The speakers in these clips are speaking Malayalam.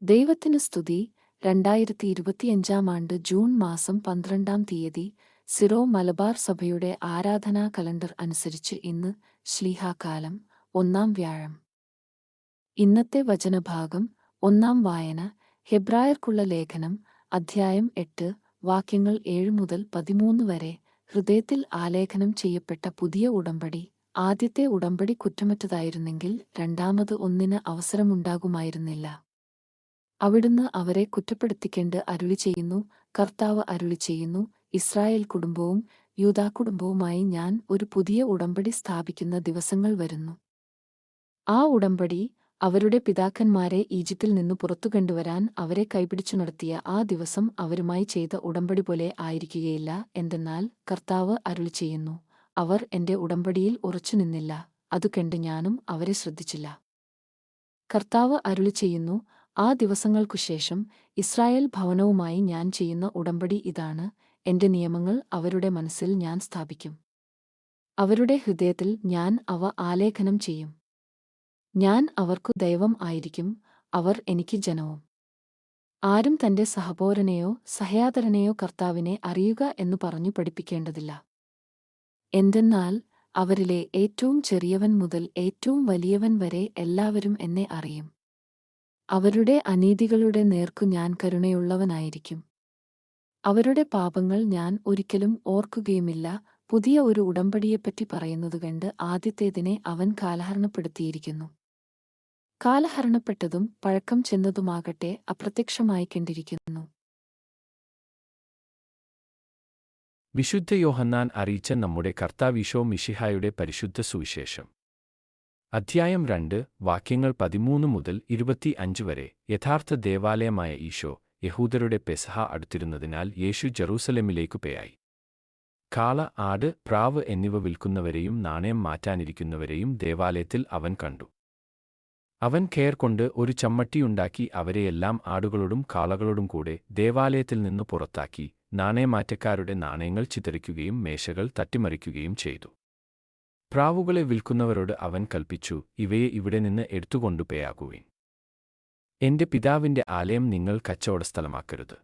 ദൈവത്തിന് സ്തുതി. 2025 ജൂൺ മാസം 12 സിറോ മലബാർ സഭയുടെ ആരാധനാ കലണ്ടർ അനുസരിച്ച് ഇന്ന് ശ്ലീഹാകാലം 1 വ്യാഴം. ഇന്നത്തെ വചനഭാഗം. 1 വായന. ഹെബ്രായർക്കുള്ള ലേഖനം അധ്യായം 8 വാക്യങ്ങൾ 7 മുതൽ 13 വരെ. ഹൃദയത്തിൽ ആലേഖനം ചെയ്യപ്പെട്ട പുതിയ ഉടമ്പടി. ആദ്യത്തെ ഉടമ്പടി കുറ്റമറ്റതായിരുന്നെങ്കിൽ രണ്ടാമത് ഒന്നിന് അവസരമുണ്ടാകുമായിരുന്നില്ല. അവിടുന്ന് അവരെ കുറ്റപ്പെടുത്തിക്കൊണ്ട് അരുളിച്ചെയ്യുന്നു. കർത്താവ് അരുളിച്ചെയ്യുന്നു, ഇസ്രായേൽ കുടുംബവും യൂദാകുടുംബവുമായി ഞാൻ ഒരു പുതിയ ഉടമ്പടി സ്ഥാപിക്കുന്ന ദിവസങ്ങൾ വരുന്നു. ആ ഉടമ്പടി അവരുടെ പിതാക്കന്മാരെ ഈജിപ്തിൽ നിന്നു പുറത്തു കൊണ്ടുവരാൻ അവരെ കൈപിടിച്ചു നടത്തിയ ആ ദിവസം അവരുമായി ചെയ്ത ഉടമ്പടി പോലെ ആയിരിക്കുകയില്ല. എന്തെന്നാൽ കർത്താവ് അരുളിച്ചെയ്യുന്നു, അവർ എന്റെ ഉടമ്പടിയിൽ ഉറച്ചുനിന്നില്ല, അതുകണ്ട് ഞാനും അവരെ ശ്രദ്ധിച്ചില്ല. കർത്താവ് അരുളിച്ചെയ്യുന്നു, ആ ദിവസങ്ങൾക്കുശേഷം ഇസ്രായേൽ ഭവനവുമായി ഞാൻ ചെയ്യുന്ന ഉടമ്പടി ഇതാണ്. എന്റെ നിയമങ്ങൾ അവരുടെ മനസ്സിൽ ഞാൻ സ്ഥാപിക്കും, അവരുടെ ഹൃദയത്തിൽ ഞാൻ അവ ആലേഖനം ചെയ്യും. ഞാൻ അവർക്കു ദൈവം ആയിരിക്കും, അവർ എനിക്ക് ജനവും. ആരും തന്റെ സഹോദരനെയോ സഹോദരനെയോ കർത്താവിനെ അറിയുക എന്നു പറഞ്ഞു പഠിപ്പിക്കേണ്ടതില്ല. എന്തെന്നാൽ അവരിലെ ഏറ്റവും ചെറിയവൻ മുതൽ ഏറ്റവും വലിയവൻ വരെ എല്ലാവരും എന്നെ അറിയും. അവരുടെ അനീതികളുടെ നേർക്കു ഞാൻ കരുണയുള്ളവനായിരിക്കും. അവരുടെ പാപങ്ങൾ ഞാൻ ഒരിക്കലും ഓർക്കുകയുമില്ല. പുതിയ ഒരു ഉടമ്പടിയെപ്പറ്റി പറയുന്നതുകണ്ട് ആദ്യത്തേതിനെ അവൻ കാലഹരണപ്പെടുത്തിയിരിക്കുന്നു. കാലഹരണപ്പെട്ടതും പഴക്കം ചെന്നതുമാകട്ടെ അപ്രത്യക്ഷമായിക്കൊണ്ടിരിക്കുന്നു. വിശുദ്ധ യോഹന്നാൻ അറിയിച്ച നമ്മുടെ കർത്താവീശോ മിശിഹായുടെ പരിശുദ്ധ സുവിശേഷം. അധ്യായം 2 വാക്യങ്ങൾ 13 മുതൽ 25 വരെ. യഥാർത്ഥ ദേവാലയമായ ഈശോ, യഹൂദരുടെ പെസഹ അടുത്തിരുന്നതിനാൽ യേശു ജെറൂസലേമിലേക്കു പോയി. കാള, ആട്, പ്രാവ് എന്നിവ വിൽക്കുന്നവരെയും നാണയം മാറ്റാനിരിക്കുന്നവരെയും ദേവാലയത്തിൽ അവൻ കണ്ടു. അവൻ കയർ കൊണ്ട് ഒരു ചമ്മട്ടിയുണ്ടാക്കി അവരെയെല്ലാം ആടുകളോടും കാളകളോടും കൂടെ ദേവാലയത്തിൽ നിന്ന് പുറത്താക്കി നാണയമാറ്റക്കാരുടെ നാണയങ്ങൾ ചിതറിക്കുകയും മേശകൾ തട്ടിമറിക്കുകയും ചെയ്തു. പ്രാവുകളെ വിൽക്കുന്നവരോട് അവൻ കൽപ്പിച്ചു, ഇവയെ ഇവിടെ നിന്ന് എടുത്തുകൊണ്ടുപോയാകുവിൻ. എന്റെ പിതാവിന്റെ ആലയം നിങ്ങൾ കച്ചവടസ്ഥലമാക്കരുത്.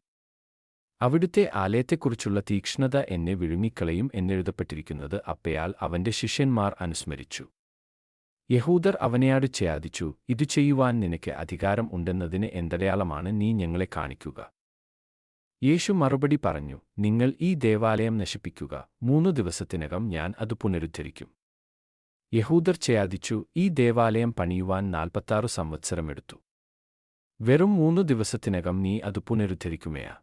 അവിടുത്തെ ആലയത്തെക്കുറിച്ചുള്ള തീക്ഷ്ണത എന്നെ വിഴുങ്ങിക്കളയും എന്നെഴുതപ്പെട്ടിരിക്കുന്നത് അപ്പയാൽ അവന്റെ ശിഷ്യന്മാർ അനുസ്മരിച്ചു. യഹൂദർ അവനെയാട് ഛേദിച്ചു, ഇതു ചെയ്യുവാൻ നിനക്ക് അധികാരം ഉണ്ടെന്നതിന് എന്തടയാളമാണ് നീ ഞങ്ങളെ കാണിക്കുക? യേശു മറുപടി പറഞ്ഞു, നിങ്ങൾ ഈ ദേവാലയം നശിപ്പിക്കുക, 3 ദിവസത്തിനകം ഞാൻ അത് പുനരുദ്ധരിക്കും. യഹൂദർ ഛേദിച്ചു, ഈ ദേവാലയം പണിയുവാൻ 46 സംവത്സരമെടുത്തു. വെറും 3 ദിവസത്തിനകം നീ അത് പുനരുദ്ധരിക്കുമേയാ?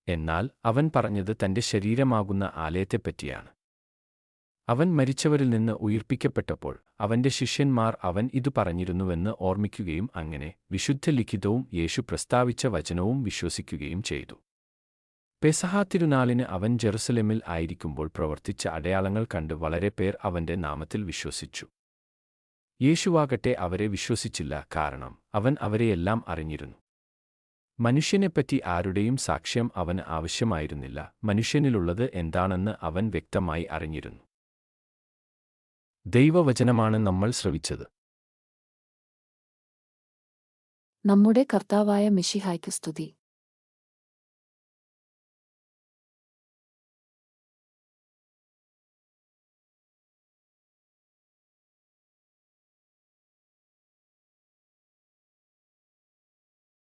എന്നാൽ അവൻ പറഞ്ഞത് തന്റെ ശരീരമാകുന്ന ആലയത്തെപ്പറ്റിയാണ്. അവൻ മരിച്ചവരിൽ നിന്ന് ഉയിർപ്പിക്കപ്പെട്ടപ്പോൾ അവന്റെ ശിഷ്യന്മാർ അവൻ ഇതു പറഞ്ഞിരുന്നുവെന്ന് ഓർമ്മിക്കുകയും അങ്ങനെ വിശുദ്ധ ലിഖിതവും യേശു പ്രസ്താവിച്ച വചനവും വിശ്വസിക്കുകയും ചെയ്തു. പെസഹ തിരുനാളിന് അവൻ ജെറുസലേമിൽ ആയിരിക്കുമ്പോൾ പ്രവർത്തിച്ച അടയാളങ്ങൾ കണ്ട് വളരെ പേർ അവന്റെ നാമത്തിൽ വിശ്വസിച്ചു. യേശുവാകട്ടെ അവരെ വിശ്വസിച്ചില്ല, കാരണം അവൻ അവരെയെല്ലാം അറിഞ്ഞിരുന്നു. മനുഷ്യനെപ്പറ്റി ആരുടെയും സാക്ഷ്യം അവന് ആവശ്യമായിരുന്നില്ല, മനുഷ്യനിലുള്ളത് എന്താണെന്ന് അവൻ വ്യക്തമായി അറിഞ്ഞിരുന്നു. ദൈവവചനമാണ് നമ്മൾ ശ്രവിച്ചത്. നമ്മുടെ കർത്താവായ മിശിഹായ്ക്ക് സ്തുതി.